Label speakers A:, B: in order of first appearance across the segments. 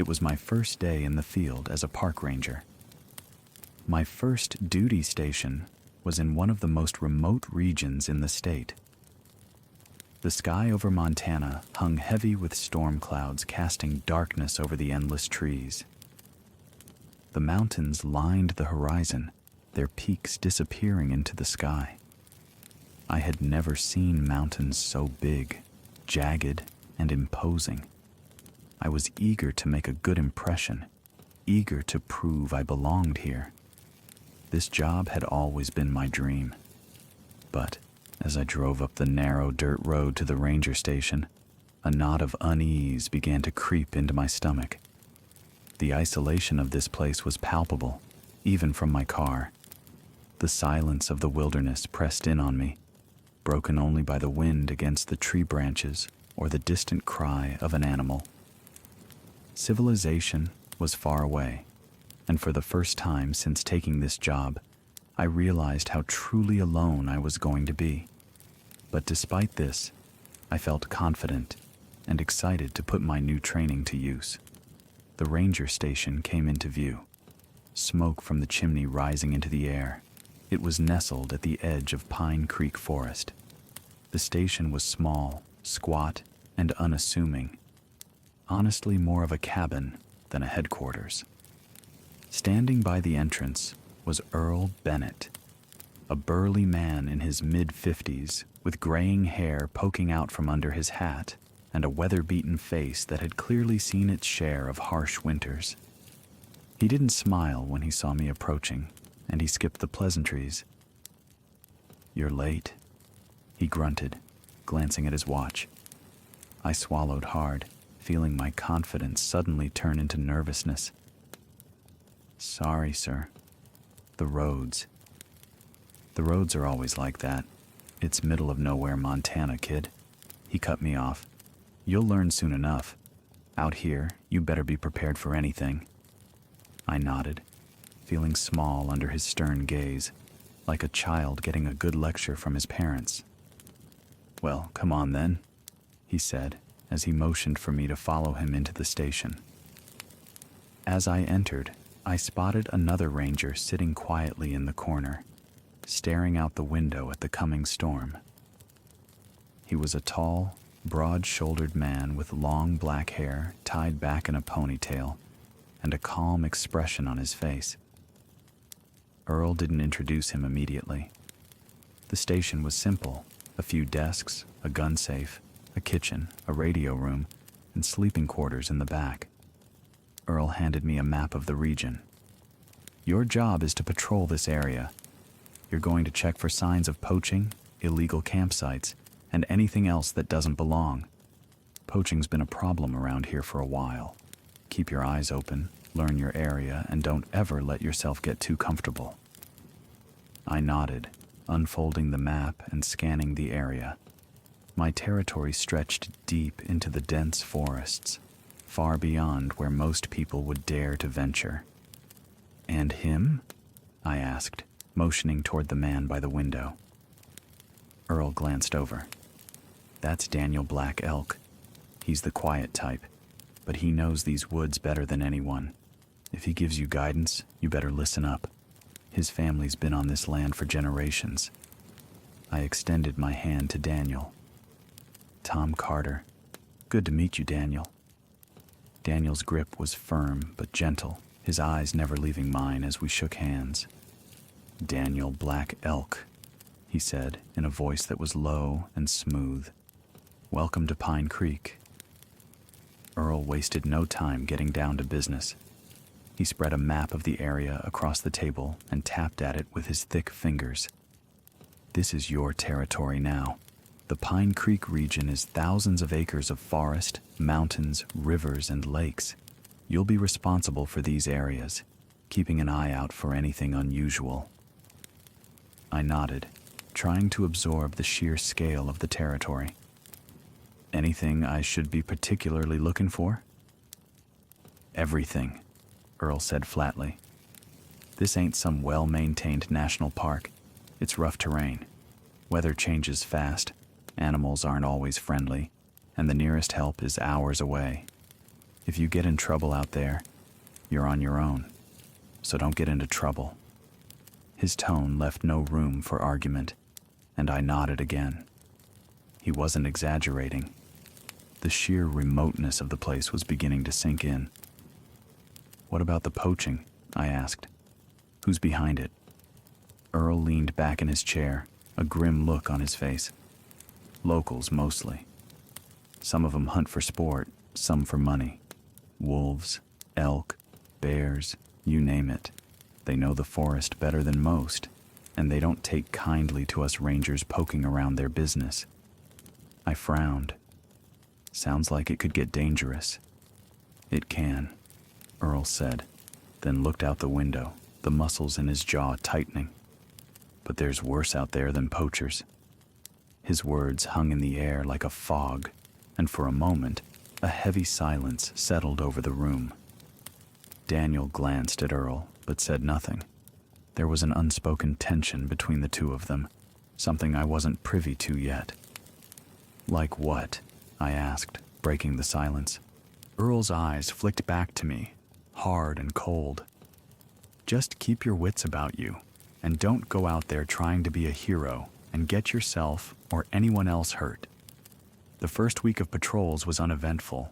A: It was my first day in the field as a park ranger. My first duty station was in one of the most remote regions in the state. The sky over Montana hung heavy with storm clouds casting darkness over the endless trees. The mountains lined the horizon, their peaks disappearing into the sky. I had never seen mountains so big, jagged, and imposing. I was eager to make a good impression, eager to prove I belonged here. This job had always been my dream. But as I drove up the narrow dirt road to the ranger station, a knot of unease began to creep into my stomach. The isolation of this place was palpable, even from my car. The silence of the wilderness pressed in on me, broken only by the wind against the tree branches or the distant cry of an animal. Civilization was far away, and for the first time since taking this job, I realized how truly alone I was going to be. But despite this, I felt confident and excited to put my new training to use. The ranger station came into view, smoke from the chimney rising into the air. It was nestled at the edge of Pine Creek Forest. The station was small, squat, and unassuming. Honestly, more of a cabin than a headquarters. Standing by the entrance was Earl Bennett, a burly man in his mid-50s with graying hair poking out from under his hat and a weather-beaten face that had clearly seen its share of harsh winters. He didn't smile when he saw me approaching, and he skipped the pleasantries. "You're late," he grunted, glancing at his watch. I swallowed hard, feeling my confidence suddenly turn into nervousness. "Sorry, sir. The roads are always like that. It's middle of nowhere Montana, kid." He cut me off. "You'll learn soon enough. Out here, you better be prepared for anything." I nodded, feeling small under his stern gaze, like a child getting a good lecture from his parents. "Well, come on then," he said, as he motioned for me to follow him into the station. As I entered, I spotted another ranger sitting quietly in the corner, staring out the window at the coming storm. He was a tall, broad-shouldered man with long black hair tied back in a ponytail and a calm expression on his face. Earl didn't introduce him immediately. The station was simple: a few desks, a gun safe, a kitchen, a radio room, and sleeping quarters in the back. Earl handed me a map of the region. "Your job is to patrol this area. You're going to check for signs of poaching, illegal campsites, and anything else that doesn't belong. Poaching's been a problem around here for a while. Keep your eyes open, learn your area, and don't ever let yourself get too comfortable." I nodded, unfolding the map and scanning the area. My territory stretched deep into the dense forests, far beyond where most people would dare to venture. "And him?" I asked, motioning toward the man by the window. Earl glanced over. "That's Daniel Black Elk. He's the quiet type, but he knows these woods better than anyone. If he gives you guidance, you better listen up. His family's been on this land for generations." I extended my hand to Daniel. "Tom Carter. Good to meet you, Daniel." Daniel's grip was firm but gentle, his eyes never leaving mine as we shook hands. "Daniel Black Elk," he said in a voice that was low and smooth. "Welcome to Pine Creek." Earl wasted no time getting down to business. He spread a map of the area across the table and tapped at it with his thick fingers. "This is your territory now. The Pine Creek region is thousands of acres of forest, mountains, rivers, and lakes. You'll be responsible for these areas, keeping an eye out for anything unusual." I nodded, trying to absorb the sheer scale of the territory. "Anything I should be particularly looking for?" "Everything," Earl said flatly. "This ain't some well-maintained national park. It's rough terrain. Weather changes fast, animals aren't always friendly, and the nearest help is hours away. If you get in trouble out there, you're on your own, so don't get into trouble." His tone left no room for argument, and I nodded again. He wasn't exaggerating. The sheer remoteness of the place was beginning to sink in. "What about the poaching?" I asked. "Who's behind it?" Earl leaned back in his chair, a grim look on his face. "Locals, mostly. Some of them hunt for sport, some for money. Wolves, elk, bears, you name it. They know the forest better than most, and they don't take kindly to us rangers poking around their business." I frowned. "Sounds like it could get dangerous." "It can," Earl said, then looked out the window, the muscles in his jaw tightening. "But there's worse out there than poachers." His words hung in the air like a fog, and for a moment, a heavy silence settled over the room. Daniel glanced at Earl, but said nothing. There was an unspoken tension between the two of them, something I wasn't privy to yet. "Like what?" I asked, breaking the silence. Earl's eyes flicked back to me, hard and cold. "Just keep your wits about you, and don't go out there trying to be a hero and get yourself or anyone else hurt." The first week of patrols was uneventful,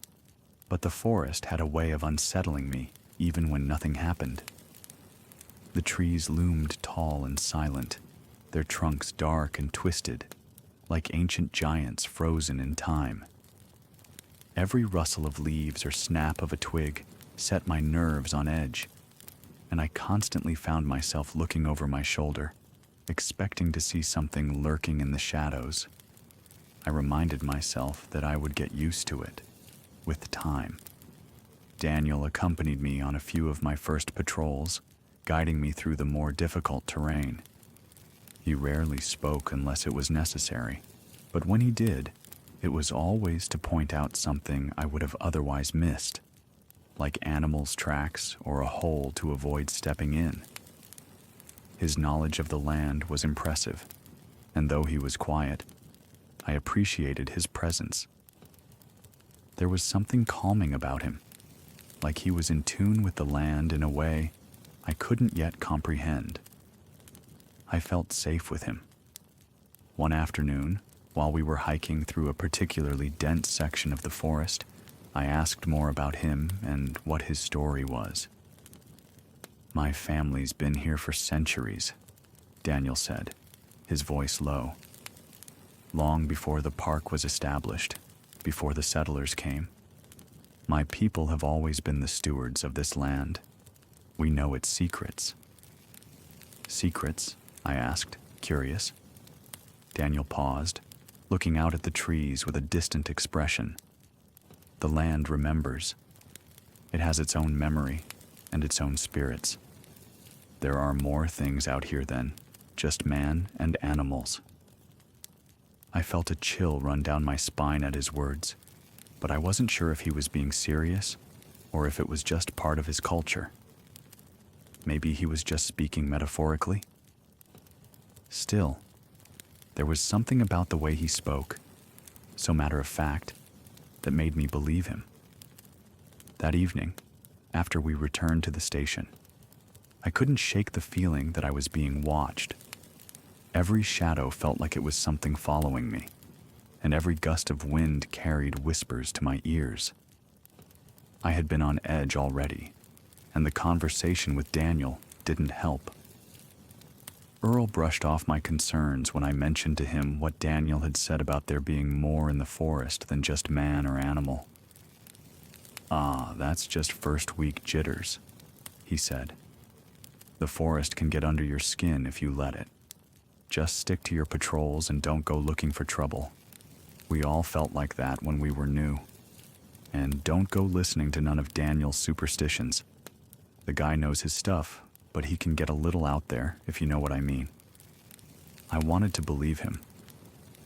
A: but the forest had a way of unsettling me even when nothing happened. The trees loomed tall and silent, their trunks dark and twisted, like ancient giants frozen in time. Every rustle of leaves or snap of a twig set my nerves on edge, and I constantly found myself looking over my shoulder, expecting to see something lurking in the shadows. I reminded myself that I would get used to it, with time. Daniel accompanied me on a few of my first patrols, guiding me through the more difficult terrain. He rarely spoke unless it was necessary, but when he did, it was always to point out something I would have otherwise missed, like animals' tracks or a hole to avoid stepping in. His knowledge of the land was impressive, and though he was quiet, I appreciated his presence. There was something calming about him, like he was in tune with the land in a way I couldn't yet comprehend. I felt safe with him. One afternoon, while we were hiking through a particularly dense section of the forest, I asked more about him and what his story was. "My family's been here for centuries," Daniel said, his voice low. "Long before the park was established, before the settlers came. My people have always been the stewards of this land. We know its secrets." "Secrets?" I asked, curious. Daniel paused, looking out at the trees with a distant expression. "The land remembers. It has its own memory and its own spirits. There are more things out here than just man and animals." I felt a chill run down my spine at his words, but I wasn't sure if he was being serious or if it was just part of his culture. Maybe he was just speaking metaphorically? Still, there was something about the way he spoke, so matter of fact, that made me believe him. That evening, after we returned to the station, I couldn't shake the feeling that I was being watched. Every shadow felt like it was something following me, and every gust of wind carried whispers to my ears. I had been on edge already, and the conversation with Daniel didn't help. Earl brushed off my concerns when I mentioned to him what Daniel had said about there being more in the forest than just man or animal. "Ah, that's just first week jitters," he said. "The forest can get under your skin if you let it. Just stick to your patrols and don't go looking for trouble. We all felt like that when we were new. And don't go listening to none of Daniel's superstitions. The guy knows his stuff, but he can get a little out there, if you know what I mean." I wanted to believe him,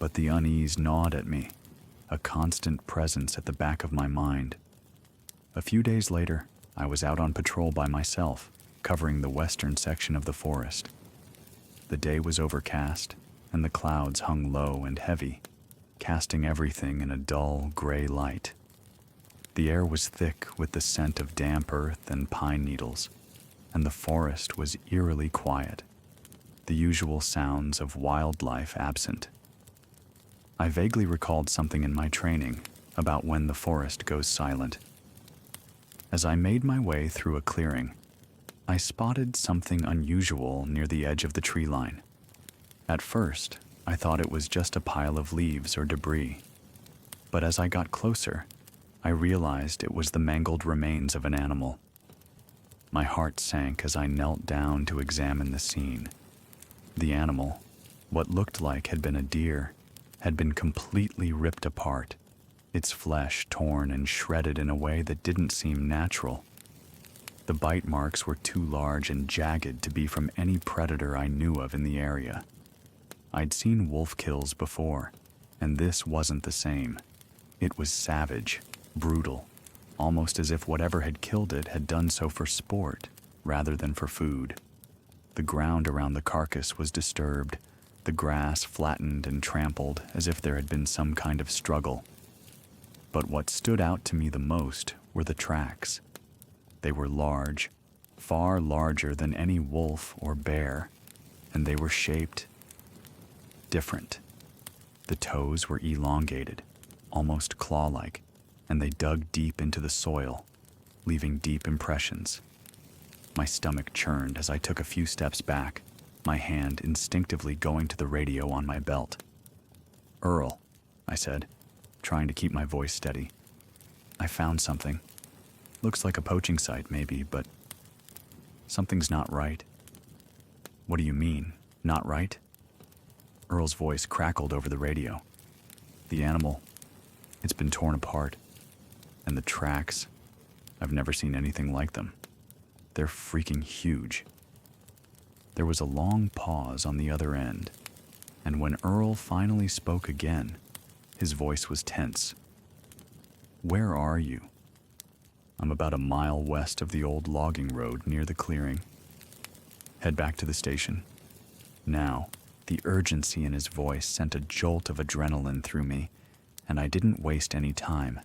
A: but the unease gnawed at me, a constant presence at the back of my mind. A few days later, I was out on patrol by myself, covering the western section of the forest. The day was overcast, and the clouds hung low and heavy, casting everything in a dull, gray light. The air was thick with the scent of damp earth and pine needles, and the forest was eerily quiet, the usual sounds of wildlife absent. I vaguely recalled something in my training about when the forest goes silent. As I made my way through a clearing, I spotted something unusual near the edge of the tree line. At first, I thought it was just a pile of leaves or debris, but as I got closer, I realized it was the mangled remains of an animal. My heart sank as I knelt down to examine the scene. The animal, what looked like had been a deer, had been completely ripped apart, its flesh torn and shredded in a way that didn't seem natural. The bite marks were too large and jagged to be from any predator I knew of in the area. I'd seen wolf kills before, and this wasn't the same. It was savage, brutal, almost as if whatever had killed it had done so for sport rather than for food. The ground around the carcass was disturbed, the grass flattened and trampled as if there had been some kind of struggle. But what stood out to me the most were the tracks. They were large, far larger than any wolf or bear, and they were shaped different. The toes were elongated, almost claw-like, and they dug deep into the soil, leaving deep impressions. My stomach churned as I took a few steps back, my hand instinctively going to the radio on my belt. "Earl," I said, trying to keep my voice steady. "I found something. Looks like a poaching site, maybe, but something's not right." "What do you mean, not right?" Earl's voice crackled over the radio. "The animal, it's been torn apart. And the tracks, I've never seen anything like them. They're freaking huge." There was a long pause on the other end, and when Earl finally spoke again, his voice was tense. "Where are you?" "I'm about a mile west of the old logging road near the clearing." "Head back to the station." Now, the urgency in his voice sent a jolt of adrenaline through me, and I didn't waste any time.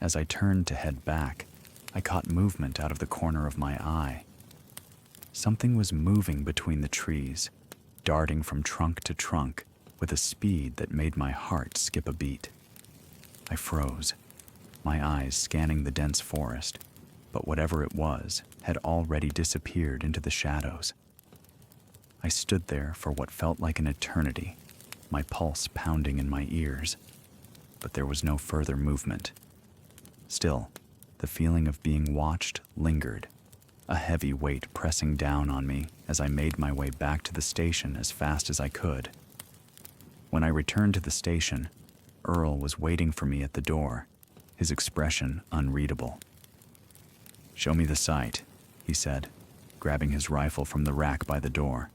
A: As I turned to head back, I caught movement out of the corner of my eye. Something was moving between the trees, darting from trunk to trunk with a speed that made my heart skip a beat. I froze, my eyes scanning the dense forest, but whatever it was had already disappeared into the shadows. I stood there for what felt like an eternity, my pulse pounding in my ears, but there was no further movement. Still, the feeling of being watched lingered, a heavy weight pressing down on me as I made my way back to the station as fast as I could. When I returned to the station, Earl was waiting for me at the door, his expression unreadable. "Show me the site," he said, grabbing his rifle from the rack by the door.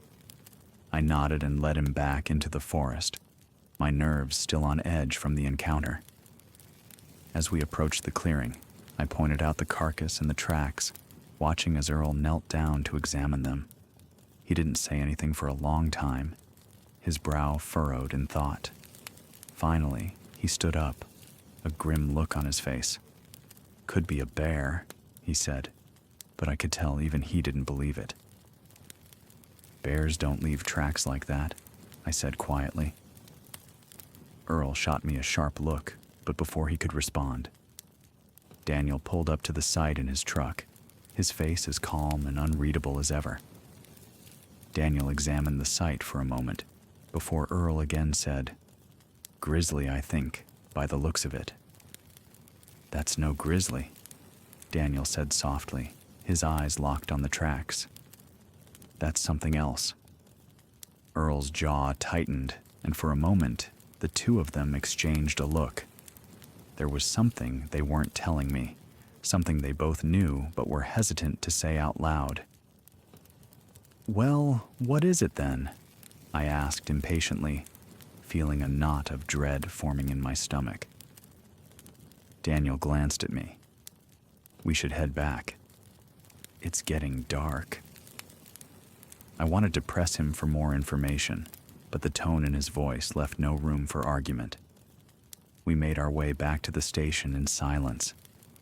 A: I nodded and led him back into the forest, my nerves still on edge from the encounter. As we approached the clearing, I pointed out the carcass and the tracks, watching as Earl knelt down to examine them. He didn't say anything for a long time, his brow furrowed in thought. Finally, he stood up, a grim look on his face. "Could be a bear," he said, but I could tell even he didn't believe it. "Bears don't leave tracks like that," I said quietly. Earl shot me a sharp look, but before he could respond, Daniel pulled up to the site in his truck, his face as calm and unreadable as ever. Daniel examined the site for a moment, before Earl again said, "Grizzly, I think, by the looks of it." "That's no grizzly," Daniel said softly, his eyes locked on the tracks. "That's something else." Earl's jaw tightened, and for a moment, the two of them exchanged a look. There was something they weren't telling me, something they both knew but were hesitant to say out loud. "Well, what is it then?" I asked impatiently, feeling a knot of dread forming in my stomach. Daniel glanced at me. "We should head back. It's getting dark." I wanted to press him for more information, but the tone in his voice left no room for argument. We made our way back to the station in silence,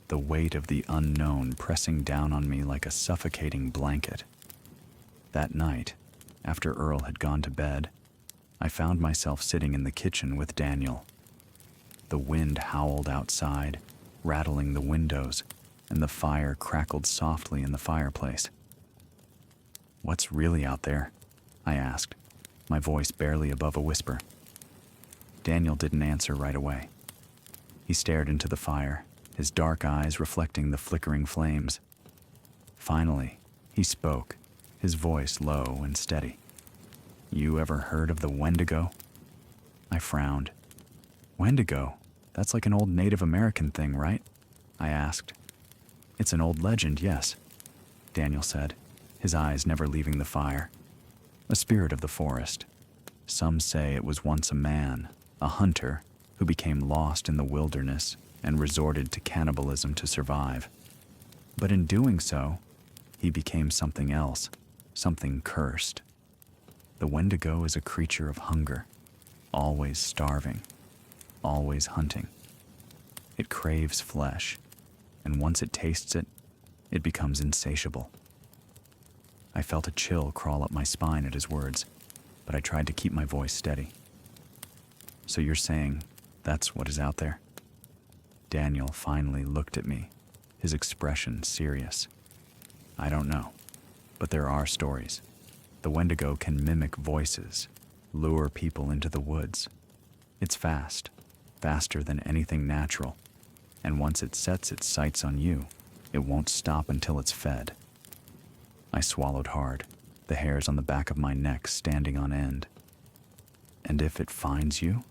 A: the weight of the unknown pressing down on me like a suffocating blanket. That night, after Earl had gone to bed, I found myself sitting in the kitchen with Daniel. The wind howled outside, rattling the windows, and the fire crackled softly in the fireplace. "What's really out there?" I asked, my voice barely above a whisper. Daniel didn't answer right away. He stared into the fire, his dark eyes reflecting the flickering flames. Finally, he spoke, his voice low and steady. "You ever heard of the Wendigo?" I frowned. "Wendigo? That's like an old Native American thing, right?" I asked. "It's an old legend, yes," Daniel said, his eyes never leaving the fire. "A spirit of the forest. Some say it was once a man, a hunter, who became lost in the wilderness and resorted to cannibalism to survive. But in doing so, he became something else, something cursed. The Wendigo is a creature of hunger, always starving, always hunting. It craves flesh, and once it tastes it, it becomes insatiable." I felt a chill crawl up my spine at his words, but I tried to keep my voice steady. "So you're saying that's what is out there?" Daniel finally looked at me, his expression serious. "I don't know, but there are stories. The Wendigo can mimic voices, lure people into the woods. It's fast, faster than anything natural, and once it sets its sights on you, it won't stop until it's fed." I swallowed hard, the hairs on the back of my neck standing on end. "And if it finds you?"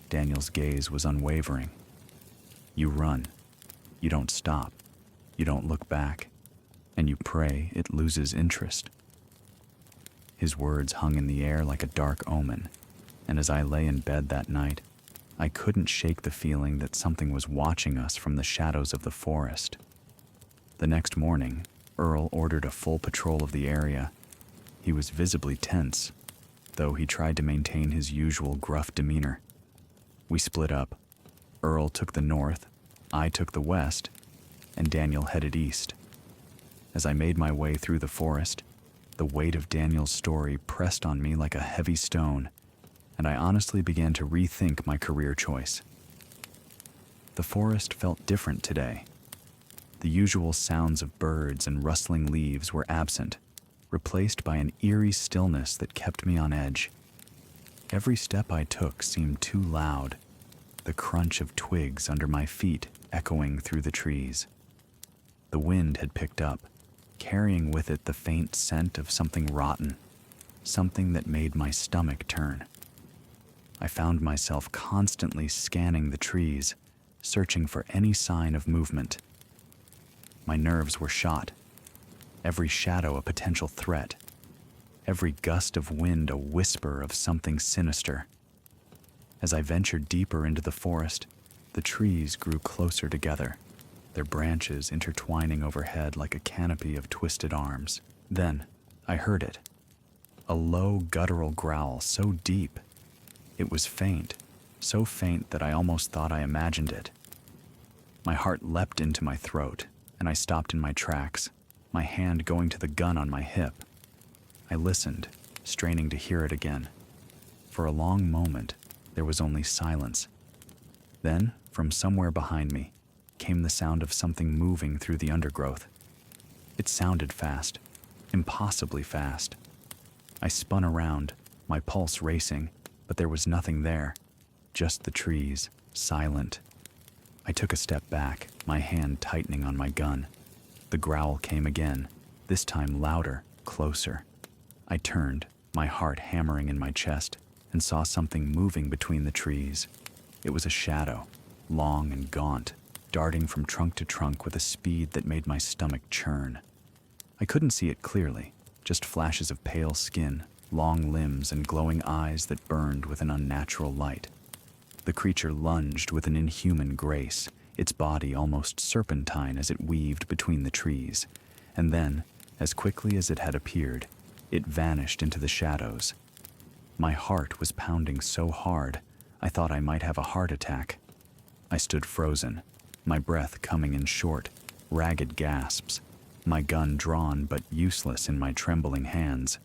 A: Daniel's gaze was unwavering. "You run. You don't stop. You don't look back. And you pray it loses interest." His words hung in the air like a dark omen, and as I lay in bed that night, I couldn't shake the feeling that something was watching us from the shadows of the forest. The next morning, Earl ordered a full patrol of the area. He was visibly tense, though he tried to maintain his usual gruff demeanor. We split up. Earl took the north, I took the west, and Daniel headed east. As I made my way through the forest, the weight of Daniel's story pressed on me like a heavy stone, and I honestly began to rethink my career choice. The forest felt different today. The usual sounds of birds and rustling leaves were absent, replaced by an eerie stillness that kept me on edge. Every step I took seemed too loud, the crunch of twigs under my feet echoing through the trees. The wind had picked up, carrying with it the faint scent of something rotten, something that made my stomach turn. I found myself constantly scanning the trees, searching for any sign of movement. My nerves were shot, every shadow a potential threat, every gust of wind a whisper of something sinister. As I ventured deeper into the forest, the trees grew closer together, their branches intertwining overhead like a canopy of twisted arms. Then, I heard it. A low, guttural growl so deep. It was faint, so faint that I almost thought I imagined it. My heart leapt into my throat, and I stopped in my tracks, my hand going to the gun on my hip. I listened, straining to hear it again. For a long moment, there was only silence. Then, from somewhere behind me, came the sound of something moving through the undergrowth. It sounded fast, impossibly fast. I spun around, my pulse racing, but there was nothing there, just the trees, silent. I took a step back, my hand tightening on my gun. The growl came again, this time louder, closer. I turned, my heart hammering in my chest, and saw something moving between the trees. It was a shadow, long and gaunt, darting from trunk to trunk with a speed that made my stomach churn. I couldn't see it clearly, just flashes of pale skin, long limbs, and glowing eyes that burned with an unnatural light. The creature lunged with an inhuman grace, its body almost serpentine as it weaved between the trees, and then, as quickly as it had appeared, it vanished into the shadows. My heart was pounding so hard, I thought I might have a heart attack. I stood frozen, my breath coming in short, ragged gasps, my gun drawn but useless in my trembling hands.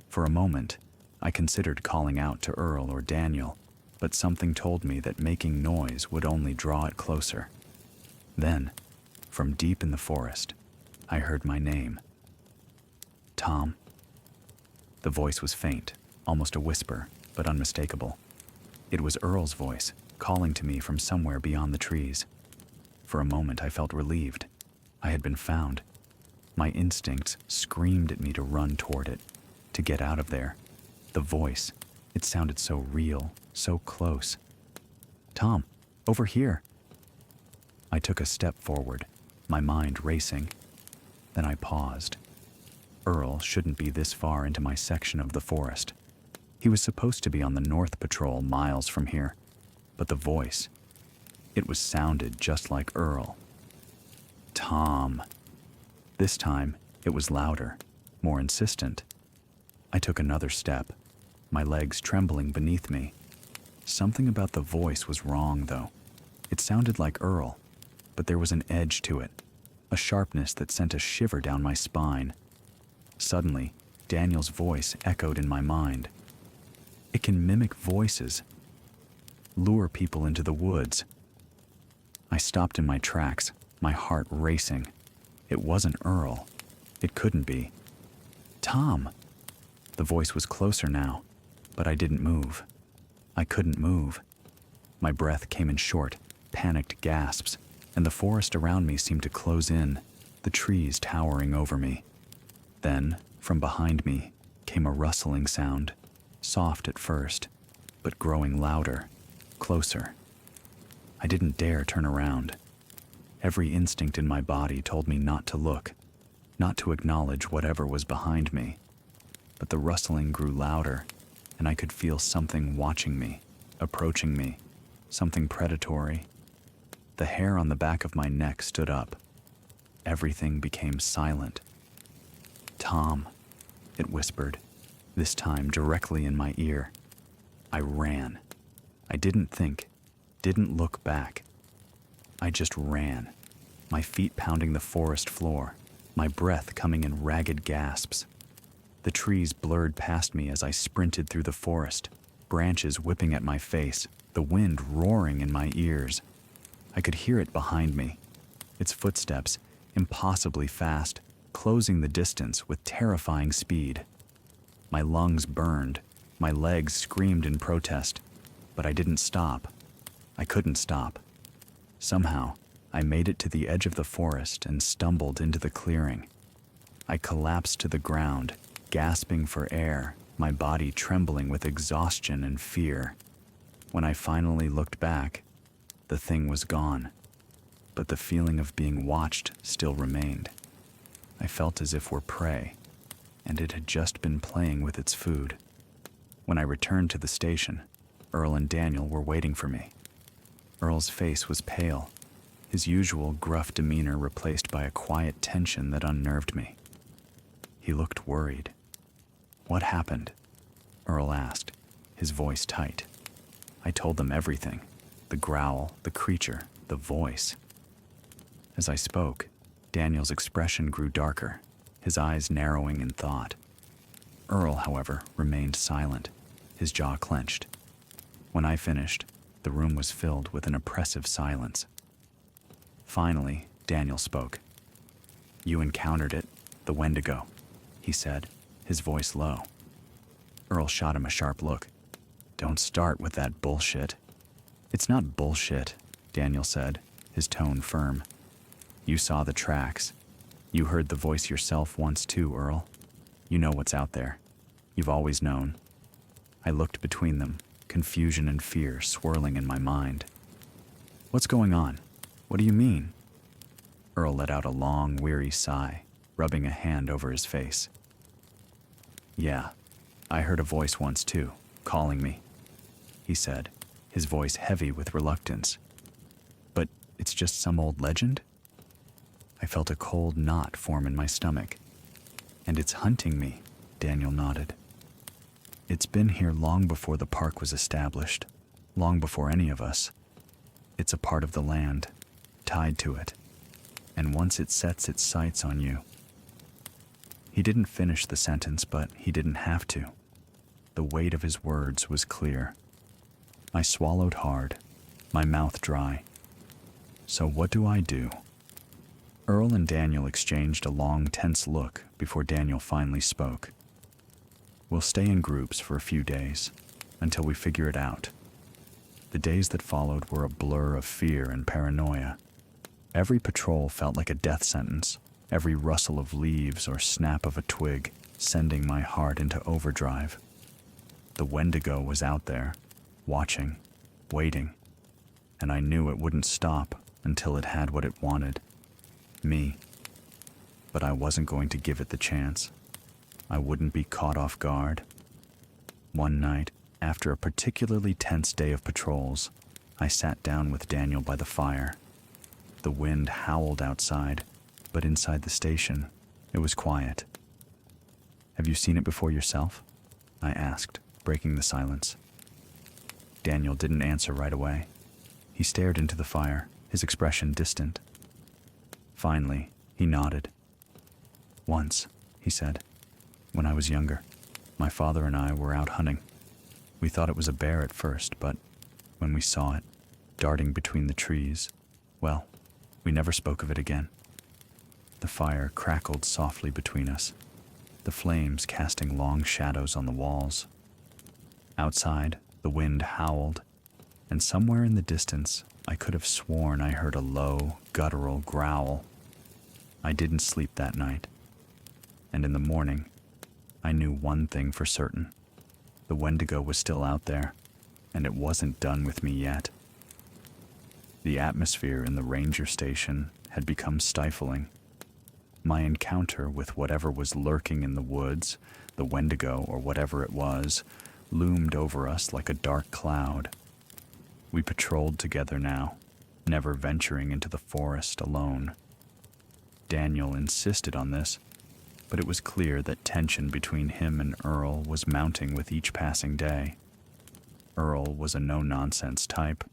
A: For a moment, I considered calling out to Earl or Daniel, but something told me that making noise would only draw it closer. Then, from deep in the forest, I heard my name. Tom. The voice was faint, almost a whisper, but unmistakable. It was Earl's voice, calling to me from somewhere beyond the trees. For a moment I felt relieved. I had been found. My instincts screamed at me to run toward it, to get out of there. The voice, it sounded so real, so close. Tom, over here. I took a step forward, my mind racing. Then I paused. Earl shouldn't be this far into my section of the forest. He was supposed to be on the North Patrol miles from here, but the voice, it was sounded just like Earl. Tom. This time, it was louder, more insistent. I took another step, my legs trembling beneath me. Something about the voice was wrong, though. It sounded like Earl, but there was an edge to it, a sharpness that sent a shiver down my spine. Suddenly, Daniel's voice echoed in my mind. It can mimic voices, lure people into the woods. I stopped in my tracks, my heart racing. It wasn't Earl. It couldn't be. Tom. The voice was closer now, but I didn't move. I couldn't move. My breath came in short, panicked gasps, and the forest around me seemed to close in, the trees towering over me. Then, from behind me, came a rustling sound, soft at first, but growing louder, closer. I didn't dare turn around. Every instinct in my body told me not to look, not to acknowledge whatever was behind me. But the rustling grew louder, and I could feel something watching me, approaching me, something predatory. The hair on the back of my neck stood up. Everything became silent. Tom, it whispered, this time directly in my ear. I ran. I didn't think, didn't look back. I just ran, my feet pounding the forest floor, my breath coming in ragged gasps. The trees blurred past me as I sprinted through the forest, branches whipping at my face, the wind roaring in my ears. I could hear it behind me, its footsteps, impossibly fast, closing the distance with terrifying speed. My lungs burned, my legs screamed in protest, but I didn't stop. I couldn't stop. Somehow, I made it to the edge of the forest and stumbled into the clearing. I collapsed to the ground, gasping for air, my body trembling with exhaustion and fear. When I finally looked back, the thing was gone, but the feeling of being watched still remained. I felt as if we're prey, and it had just been playing with its food. When I returned to the station, Earl and Daniel were waiting for me. Earl's face was pale, his usual gruff demeanor replaced by a quiet tension that unnerved me. He looked worried. What happened? Earl asked, his voice tight. I told them everything, the growl, the creature, the voice. As I spoke, Daniel's expression grew darker, his eyes narrowing in thought. Earl, however, remained silent, his jaw clenched. When I finished, the room was filled with an oppressive silence. Finally, Daniel spoke. You encountered it, the Wendigo, he said, his voice low. Earl shot him a sharp look. Don't start with that bullshit. It's not bullshit, Daniel said, his tone firm. You saw the tracks. You heard the voice yourself once too, Earl. You know what's out there. You've always known. I looked between them, confusion and fear swirling in my mind. What's going on? What do you mean? Earl let out a long, weary sigh, rubbing a hand over his face. Yeah, I heard a voice once too, calling me, he said, his voice heavy with reluctance. But it's just some old legend? I felt a cold knot form in my stomach. And it's hunting me, Daniel nodded. It's been here long before the park was established, long before any of us. It's a part of the land, tied to it, and once it sets its sights on you. He didn't finish the sentence, but he didn't have to. The weight of his words was clear. I swallowed hard, my mouth dry. So what do I do? Earl and Daniel exchanged a long, tense look before Daniel finally spoke. We'll stay in groups for a few days, until we figure it out. The days that followed were a blur of fear and paranoia. Every patrol felt like a death sentence, every rustle of leaves or snap of a twig sending my heart into overdrive. The Wendigo was out there, watching, waiting, and I knew it wouldn't stop until it had what it wanted, me. But I wasn't going to give it the chance. I wouldn't be caught off guard. One night, after a particularly tense day of patrols, I sat down with Daniel by the fire. The wind howled outside, but inside the station, it was quiet. Have you seen it before yourself? I asked, breaking the silence. Daniel didn't answer right away. He stared into the fire, his expression distant. Finally, he nodded. Once, he said, when I was younger, my father and I were out hunting. We thought it was a bear at first, but when we saw it, darting between the trees, well, we never spoke of it again. The fire crackled softly between us, the flames casting long shadows on the walls. Outside, the wind howled, and somewhere in the distance, I could have sworn I heard a low, guttural growl. I didn't sleep that night, and in the morning, I knew one thing for certain. The Wendigo was still out there, and it wasn't done with me yet. The atmosphere in the ranger station had become stifling. My encounter with whatever was lurking in the woods, the Wendigo or whatever it was, loomed over us like a dark cloud. We patrolled together now, never venturing into the forest alone. Daniel insisted on this, but it was clear that tension between him and Earl was mounting with each passing day. Earl was a no-nonsense type,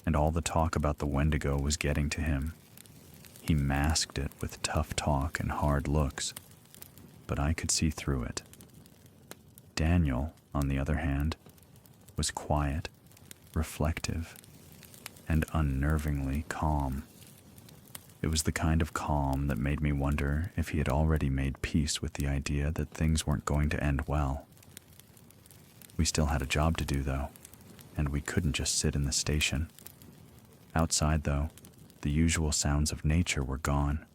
A: and all the talk about the Wendigo was getting to him. He masked it with tough talk and hard looks, but I could see through it. Daniel, on the other hand, was quiet, reflective, and unnervingly calm. It was the kind of calm that made me wonder if he had already made peace with the idea that things weren't going to end well. We still had a job to do, though, and we couldn't just sit in the station. Outside, though, the usual sounds of nature were gone,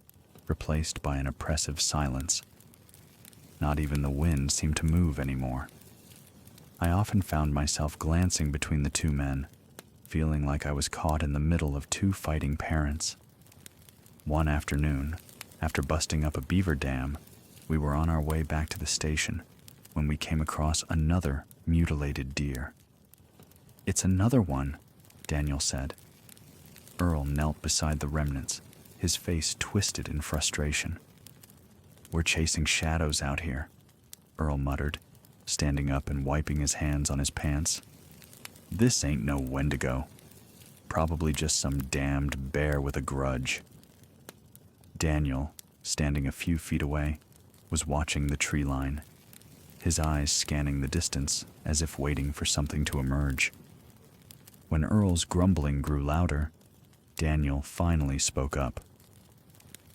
A: replaced by an oppressive silence. Not even the wind seemed to move anymore. I often found myself glancing between the two men, feeling like I was caught in the middle of two fighting parents. One afternoon, after busting up a beaver dam, we were on our way back to the station when we came across another mutilated deer. "It's another one," Daniel said. Earl knelt beside the remnants, his face twisted in frustration. "We're chasing shadows out here," Earl muttered, standing up and wiping his hands on his pants. "This ain't no Wendigo. Probably just some damned bear with a grudge." Daniel, standing a few feet away, was watching the tree line, his eyes scanning the distance as if waiting for something to emerge. When Earl's grumbling grew louder, Daniel finally spoke up.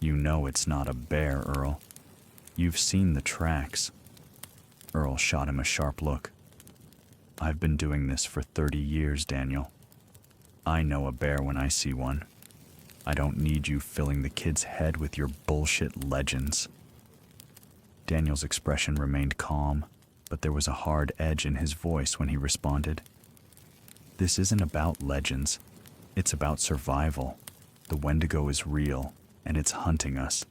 A: "You know it's not a bear, Earl. You've seen the tracks." Earl shot him a sharp look. "I've been doing this for 30 years, Daniel. I know a bear when I see one. I don't need you filling the kid's head with your bullshit legends." Daniel's expression remained calm, but there was a hard edge in his voice when he responded. "This isn't about legends. It's about survival. The Wendigo is real, and it's hunting us."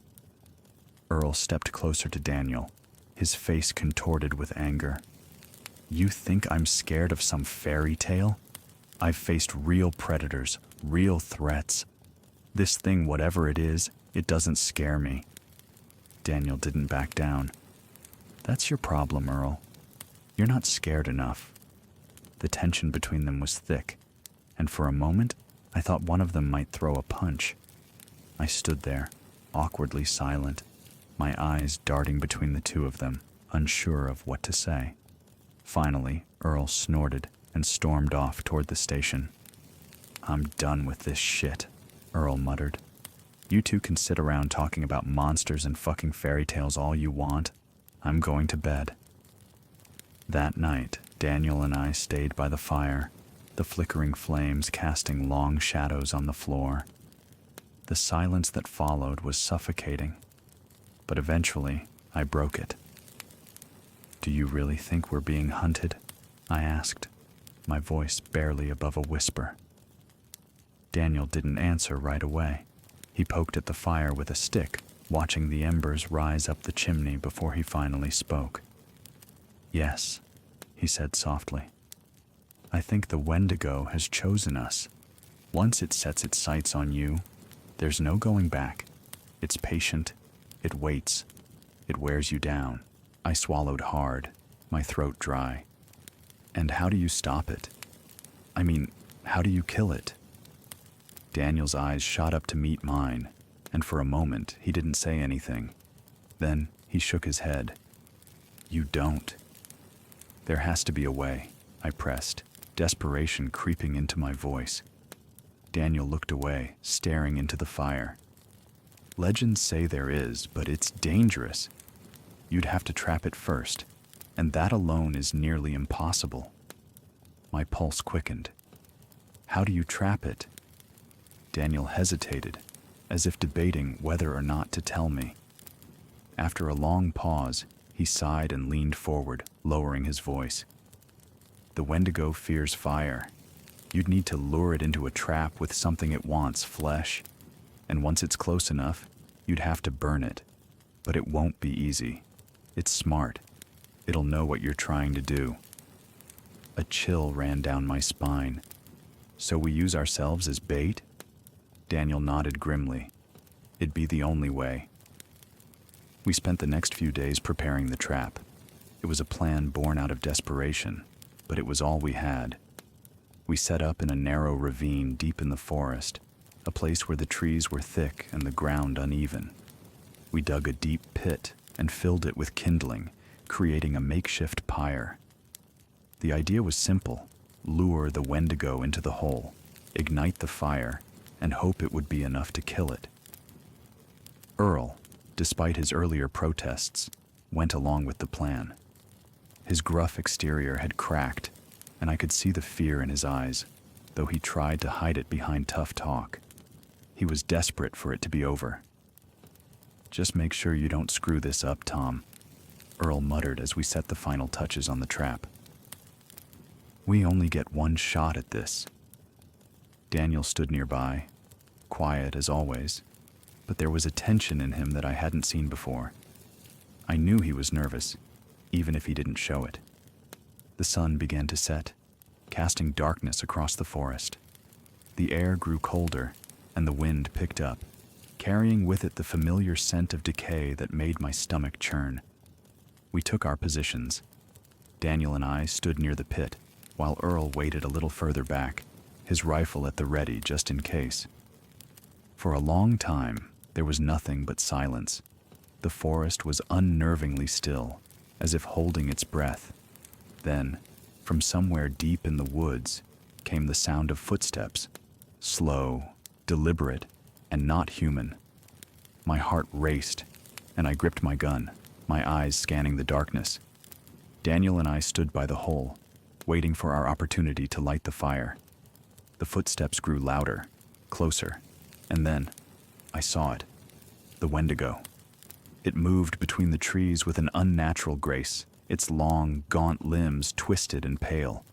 A: Earl stepped closer to Daniel, his face contorted with anger. "You think I'm scared of some fairy tale? I've faced real predators, real threats. This thing, whatever it is, it doesn't scare me." Daniel didn't back down. "That's your problem, Earl. You're not scared enough." The tension between them was thick, and for a moment, I thought one of them might throw a punch. I stood there, awkwardly silent, my eyes darting between the two of them, unsure of what to say. Finally, Earl snorted and stormed off toward the station. "I'm done with this shit," Earl muttered. "You two can sit around talking about monsters and fucking fairy tales all you want. I'm going to bed." That night, Daniel and I stayed by the fire, the flickering flames casting long shadows on the floor. The silence that followed was suffocating, but eventually I broke it. "Do you really think we're being hunted?" I asked, my voice barely above a whisper. Daniel didn't answer right away. He poked at the fire with a stick, watching the embers rise up the chimney before he finally spoke. "Yes," he said softly. "I think the Wendigo has chosen us. Once it sets its sights on you, there's no going back. It's patient, it waits, it wears you down." I swallowed hard, my throat dry. "And how do you stop it? I mean, how do you kill it?" Daniel's eyes shot up to meet mine, and for a moment he didn't say anything. Then he shook his head. "You don't." "There has to be a way," I pressed, desperation creeping into my voice. Daniel looked away, staring into the fire. "Legends say there is, but it's dangerous. You'd have to trap it first, and that alone is nearly impossible." My pulse quickened. "How do you trap it?" Daniel hesitated, as if debating whether or not to tell me. After a long pause, he sighed and leaned forward, lowering his voice. "The Wendigo fears fire. You'd need to lure it into a trap with something it wants, flesh. And once it's close enough, you'd have to burn it. But it won't be easy. It's smart. It'll know what you're trying to do." A chill ran down my spine. "So we use ourselves as bait?" Daniel nodded grimly. "It'd be the only way." We spent the next few days preparing the trap. It was a plan born out of desperation, but it was all we had. We set up in a narrow ravine deep in the forest, a place where the trees were thick and the ground uneven. We dug a deep pit and filled it with kindling, creating a makeshift pyre. The idea was simple: lure the Wendigo into the hole, ignite the fire, and hope it would be enough to kill it. Earl, despite his earlier protests, went along with the plan. His gruff exterior had cracked, and I could see the fear in his eyes, though he tried to hide it behind tough talk. He was desperate for it to be over. "Just make sure you don't screw this up, Tom," Earl muttered as we set the final touches on the trap. "We only get one shot at this." Daniel stood nearby, quiet as always, but there was a tension in him that I hadn't seen before. I knew he was nervous, even if he didn't show it. The sun began to set, casting darkness across the forest. The air grew colder, and the wind picked up, carrying with it the familiar scent of decay that made my stomach churn. We took our positions. Daniel and I stood near the pit, while Earl waited a little further back, his rifle at the ready just in case. For a long time, there was nothing but silence. The forest was unnervingly still, as if holding its breath. Then, from somewhere deep in the woods, came the sound of footsteps, slow, deliberate, and not human. My heart raced, and I gripped my gun, my eyes scanning the darkness. Daniel and I stood by the hole, waiting for our opportunity to light the fire. The footsteps grew louder, closer, and then I saw it. The Wendigo. It moved between the trees with an unnatural grace, its long, gaunt limbs twisted and pale.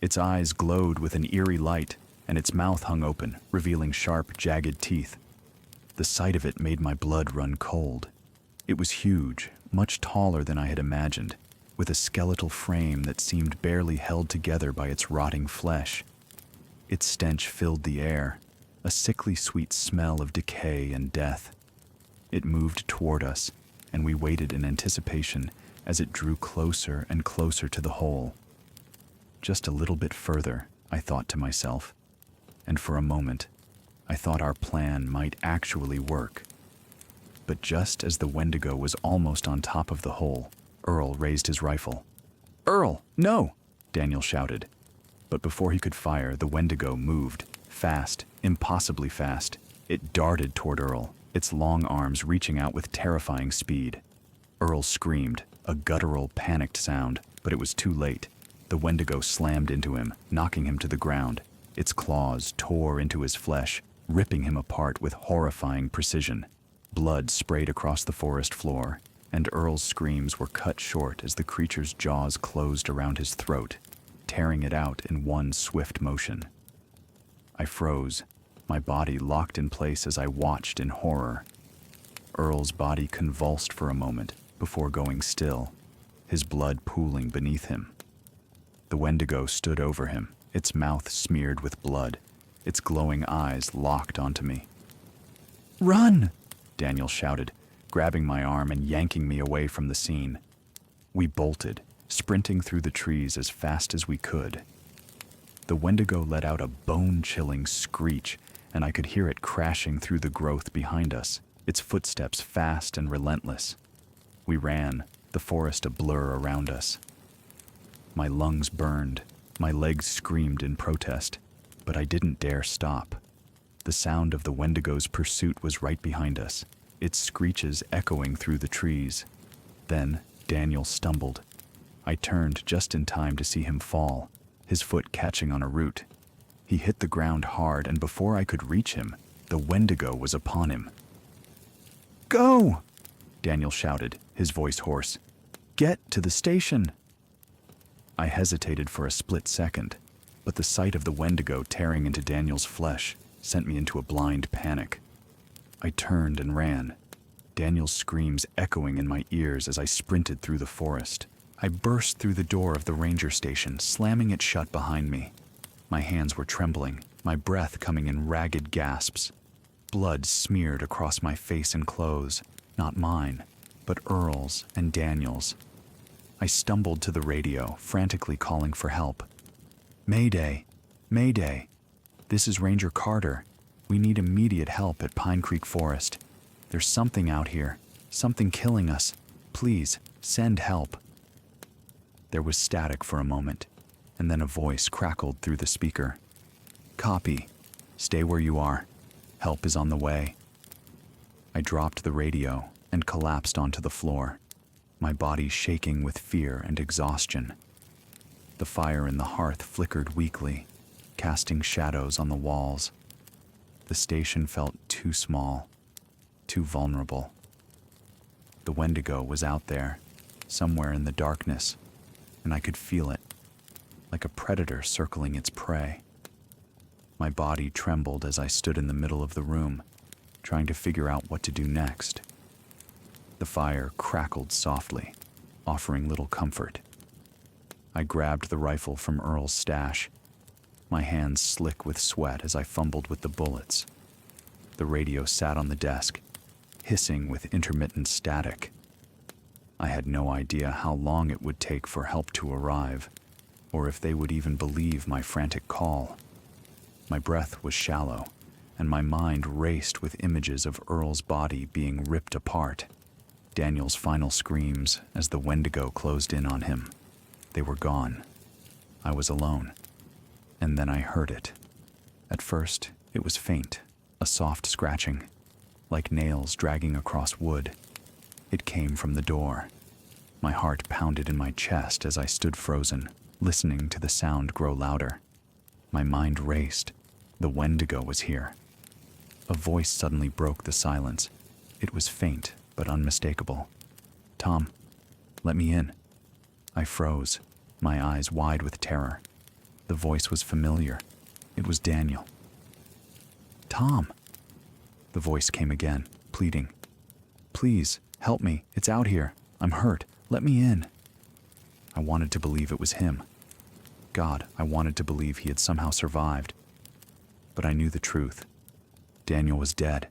A: Its eyes glowed with an eerie light, and its mouth hung open, revealing sharp, jagged teeth. The sight of it made my blood run cold. It was huge, much taller than I had imagined, with a skeletal frame that seemed barely held together by its rotting flesh. Its stench filled the air, a sickly sweet smell of decay and death. It moved toward us, and we waited in anticipation as it drew closer and closer to the hole. Just a little bit further, I thought to myself, and for a moment, I thought our plan might actually work. But just as the Wendigo was almost on top of the hole, Earl raised his rifle. "Earl, no!" Daniel shouted. But before he could fire, the Wendigo moved, fast, impossibly fast. It darted toward Earl, its long arms reaching out with terrifying speed. Earl screamed, a guttural, panicked sound, but it was too late. The Wendigo slammed into him, knocking him to the ground. Its claws tore into his flesh, ripping him apart with horrifying precision. Blood sprayed across the forest floor, and Earl's screams were cut short as the creature's jaws closed around his throat, tearing it out in one swift motion. I froze, my body locked in place as I watched in horror. Earl's body convulsed for a moment before going still, his blood pooling beneath him. The Wendigo stood over him, its mouth smeared with blood, its glowing eyes locked onto me. "Run!" Daniel shouted, grabbing my arm and yanking me away from the scene. We bolted, sprinting through the trees as fast as we could. The Wendigo let out a bone-chilling screech, and I could hear it crashing through the growth behind us, its footsteps fast and relentless. We ran, the forest a blur around us. My lungs burned, my legs screamed in protest, but I didn't dare stop. The sound of the Wendigo's pursuit was right behind us, its screeches echoing through the trees. Then Daniel stumbled. I turned just in time to see him fall, his foot catching on a root. He hit the ground hard, and before I could reach him, the Wendigo was upon him. "Go!" Daniel shouted, his voice hoarse. "Get to the station!" I hesitated for a split second, but the sight of the Wendigo tearing into Daniel's flesh sent me into a blind panic. I turned and ran, Daniel's screams echoing in my ears as I sprinted through the forest. I burst through the door of the ranger station, slamming it shut behind me. My hands were trembling, my breath coming in ragged gasps. Blood smeared across my face and clothes, not mine, but Earl's and Daniel's. I stumbled to the radio, frantically calling for help. "Mayday! Mayday! This is Ranger Carter. We need immediate help at Pine Creek Forest. There's something out here, something killing us. Please, send help." There was static for a moment, and then a voice crackled through the speaker. "Copy. Stay where you are. Help is on the way." I dropped the radio and collapsed onto the floor, my body shaking with fear and exhaustion. The fire in the hearth flickered weakly, casting shadows on the walls. The station felt too small, too vulnerable. The Wendigo was out there, somewhere in the darkness, and I could feel it, like a predator circling its prey. My body trembled as I stood in the middle of the room, trying to figure out what to do next. The fire crackled softly, offering little comfort. I grabbed the rifle from Earl's stash, my hands slick with sweat as I fumbled with the bullets. The radio sat on the desk, hissing with intermittent static. I had no idea how long it would take for help to arrive, or if they would even believe my frantic call. My breath was shallow, and my mind raced with images of Earl's body being ripped apart. Daniel's final screams as the Wendigo closed in on him. They were gone. I was alone. And then I heard it. At first, it was faint, a soft scratching, like nails dragging across wood. It came from the door. My heart pounded in my chest as I stood frozen, listening to the sound grow louder. My mind raced. The Wendigo was here. A voice suddenly broke the silence. It was faint, but unmistakable. "Tom, let me in." I froze, my eyes wide with terror. The voice was familiar. It was Daniel. "Tom." The voice came again, pleading. "Please, help me. It's out here. I'm hurt. Let me in." I wanted to believe it was him. God, I wanted to believe he had somehow survived. But I knew the truth. Daniel was dead.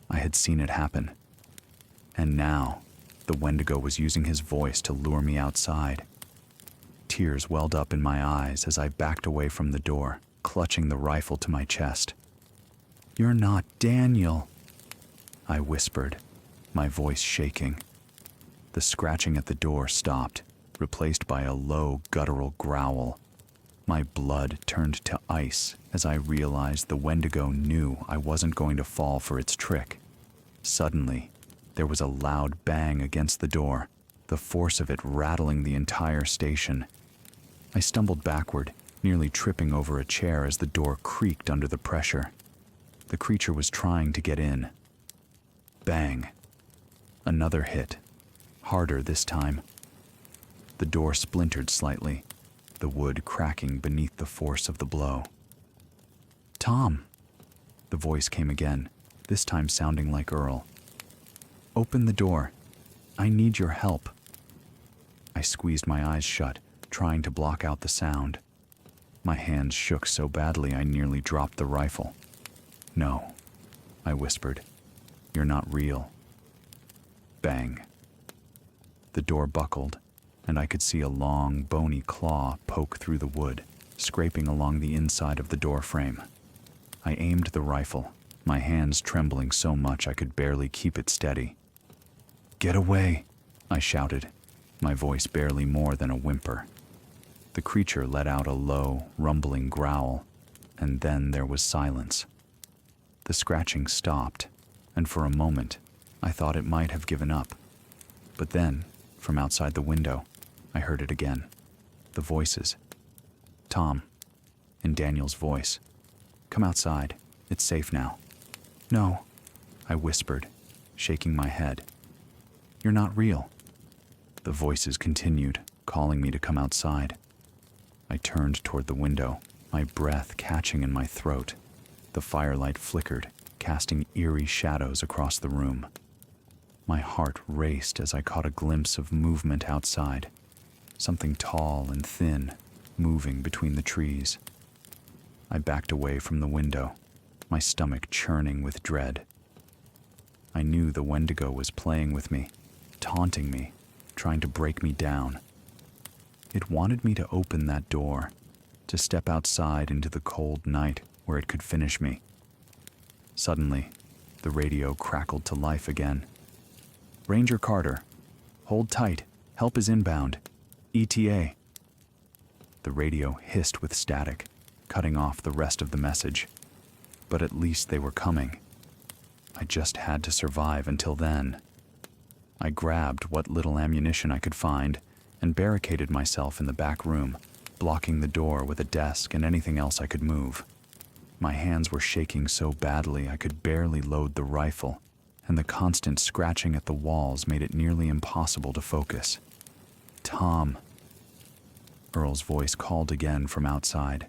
A: I had seen it happen. And now, the Wendigo was using his voice to lure me outside. Tears welled up in my eyes as I backed away from the door, clutching the rifle to my chest. "You're not Daniel," I whispered, my voice shaking. The scratching at the door stopped, replaced by a low, guttural growl. My blood turned to ice as I realized the Wendigo knew I wasn't going to fall for its trick. Suddenly, there was a loud bang against the door, the force of it rattling the entire station. I stumbled backward, nearly tripping over a chair as the door creaked under the pressure. The creature was trying to get in. Bang. Another hit, harder this time. The door splintered slightly, the wood cracking beneath the force of the blow. "Tom," the voice came again, this time sounding like Earl. "Open the door. I need your help." I squeezed my eyes shut, trying to block out the sound. My hands shook so badly I nearly dropped the rifle. "No," I whispered. "You're not real." Bang. The door buckled, and I could see a long, bony claw poke through the wood, scraping along the inside of the door frame. I aimed the rifle, my hands trembling so much I could barely keep it steady. "Get away," I shouted, my voice barely more than a whimper. The creature let out a low, rumbling growl, and then there was silence. The scratching stopped, and for a moment, I thought it might have given up. But then, from outside the window, I heard it again. The voices. "Tom," in Daniel's voice. "Come outside. It's safe now." "No," I whispered, shaking my head. "You're not real." The voices continued, calling me to come outside. I turned toward the window, my breath catching in my throat. The firelight flickered, casting eerie shadows across the room. My heart raced as I caught a glimpse of movement outside, something tall and thin, moving between the trees. I backed away from the window, my stomach churning with dread. I knew the Wendigo was playing with me, taunting me, trying to break me down. It wanted me to open that door, to step outside into the cold night where it could finish me. Suddenly, the radio crackled to life again. "Ranger Carter, hold tight, help is inbound, ETA." The radio hissed with static, cutting off the rest of the message. But at least they were coming. I just had to survive until then. I grabbed what little ammunition I could find and barricaded myself in the back room, blocking the door with a desk and anything else I could move. My hands were shaking so badly I could barely load the rifle, and the constant scratching at the walls made it nearly impossible to focus. "Tom," Earl's voice called again from outside.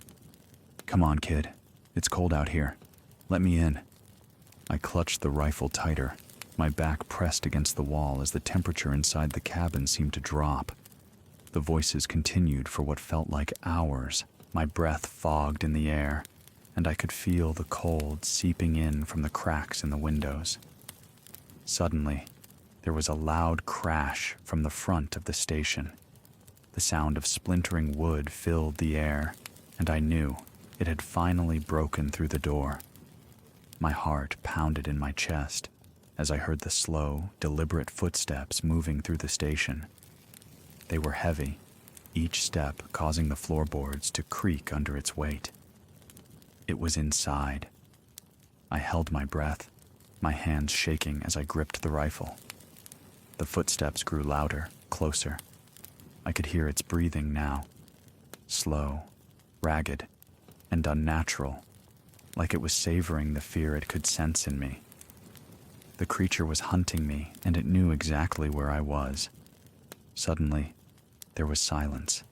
A: "Come on, kid. It's cold out here. Let me in." I clutched the rifle tighter, my back pressed against the wall as the temperature inside the cabin seemed to drop. The voices continued for what felt like hours. My breath fogged in the air, and I could feel the cold seeping in from the cracks in the windows. Suddenly, there was a loud crash from the front of the station. The sound of splintering wood filled the air, and I knew it had finally broken through the door. My heart pounded in my chest as I heard the slow, deliberate footsteps moving through the station. They were heavy, each step causing the floorboards to creak under its weight. It was inside. I held my breath, my hands shaking as I gripped the rifle. The footsteps grew louder, closer. I could hear its breathing now, slow, ragged, and unnatural, like it was savoring the fear it could sense in me. The creature was hunting me, and it knew exactly where I was. Suddenly, there was silence.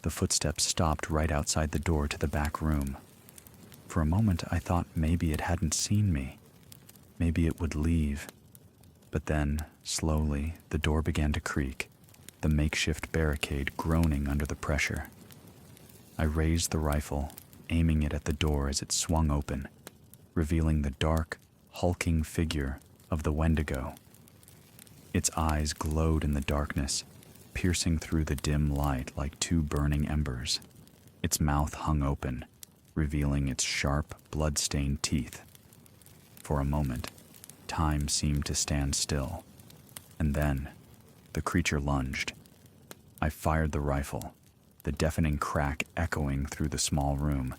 A: The footsteps stopped right outside the door to the back room. For a moment, I thought maybe it hadn't seen me. Maybe it would leave. But then, slowly, the door began to creak, the makeshift barricade groaning under the pressure. I raised the rifle, aiming it at the door as it swung open, revealing the dark, hulking figure of the Wendigo. Its eyes glowed in the darkness, piercing through the dim light like two burning embers. Its mouth hung open, revealing its sharp, blood-stained teeth, For a moment, time seemed to stand still. And then, the creature lunged. I fired the rifle, the deafening crack echoing through the small room.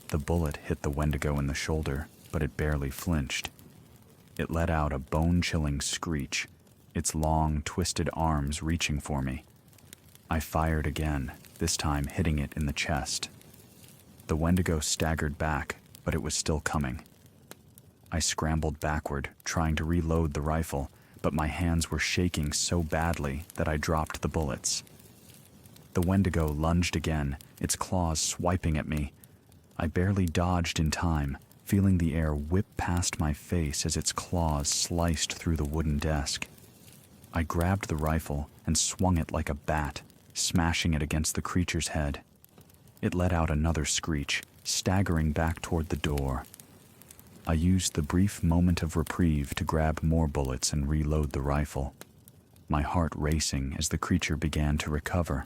A: The bullet hit the Wendigo in the shoulder, but it barely flinched. It let out a bone-chilling screech, its long, twisted arms reaching for me. I fired again, this time hitting it in the chest. The Wendigo staggered back, but it was still coming. I scrambled backward, trying to reload the rifle, but my hands were shaking so badly that I dropped the bullets. The Wendigo lunged again, its claws swiping at me. I barely dodged in time, feeling the air whip past my face as its claws sliced through the wooden desk. I grabbed the rifle and swung it like a bat, smashing it against the creature's head. It let out another screech, staggering back toward the door. I used the brief moment of reprieve to grab more bullets and reload the rifle, my heart racing as the creature began to recover.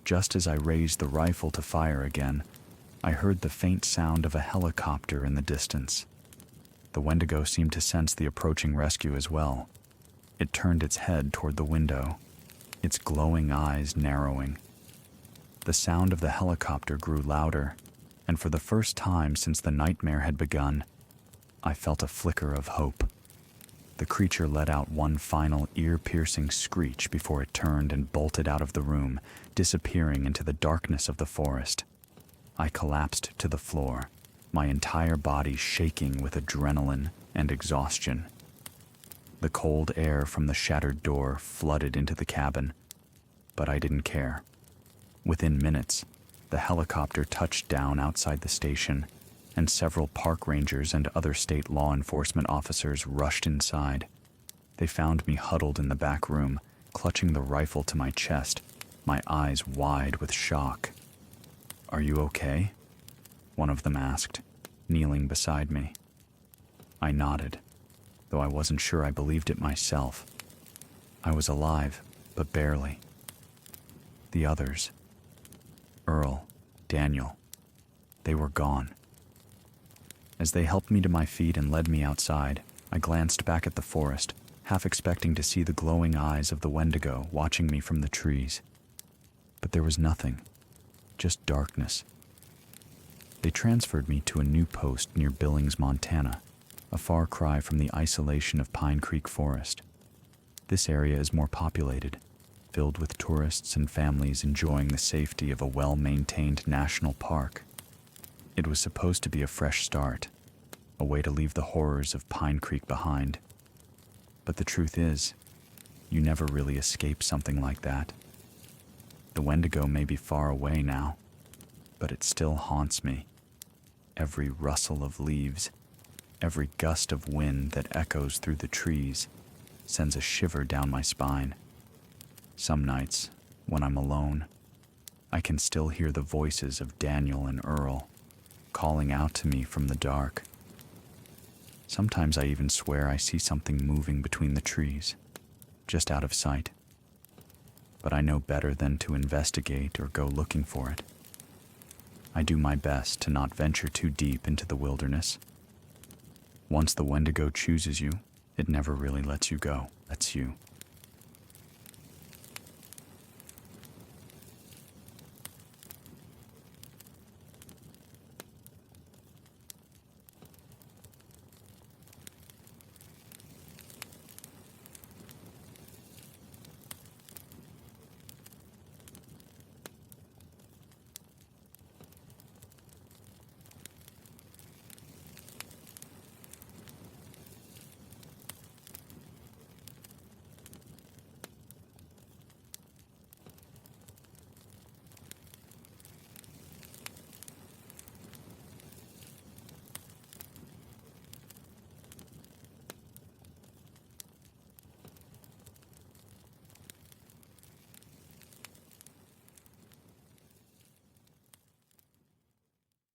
A: Just as I raised the rifle to fire again, I heard the faint sound of a helicopter in the distance. The Wendigo seemed to sense the approaching rescue as well. It turned its head toward the window, its glowing eyes narrowing. The sound of the helicopter grew louder, and for the first time since the nightmare had begun, I felt a flicker of hope. The creature let out one final ear-piercing screech before it turned and bolted out of the room, disappearing into the darkness of the forest. I collapsed to the floor, my entire body shaking with adrenaline and exhaustion. The cold air from the shattered door flooded into the cabin, but I didn't care. Within minutes, the helicopter touched down outside the station, and several park rangers and other state law enforcement officers rushed inside. They found me huddled in the back room, clutching the rifle to my chest, my eyes wide with shock. "Are you okay?" one of them asked, kneeling beside me. I nodded, though I wasn't sure I believed it myself. I was alive, but barely. The others, Earl, Daniel, they were gone. As they helped me to my feet and led me outside, I glanced back at the forest, half expecting to see the glowing eyes of the Wendigo watching me from the trees. But there was nothing, just darkness. They transferred me to a new post near Billings, Montana, a far cry from the isolation of Pine Creek Forest. This area is more populated, filled with tourists and families enjoying the safety of a well-maintained national park. It was supposed to be a fresh start, a way to leave the horrors of Pine Creek behind. But the truth is, you never really escape something like that. The Wendigo may be far away now, but it still haunts me. Every rustle of leaves, every gust of wind that echoes through the trees, sends a shiver down my spine. Some nights, when I'm alone, I can still hear the voices of Daniel and Earl, calling out to me from the dark. Sometimes I even swear I see something moving between the trees, just out of sight. But I know better than to investigate or go looking for it. I do my best to not venture too deep into the wilderness. Once the Wendigo chooses you, it never really lets you go.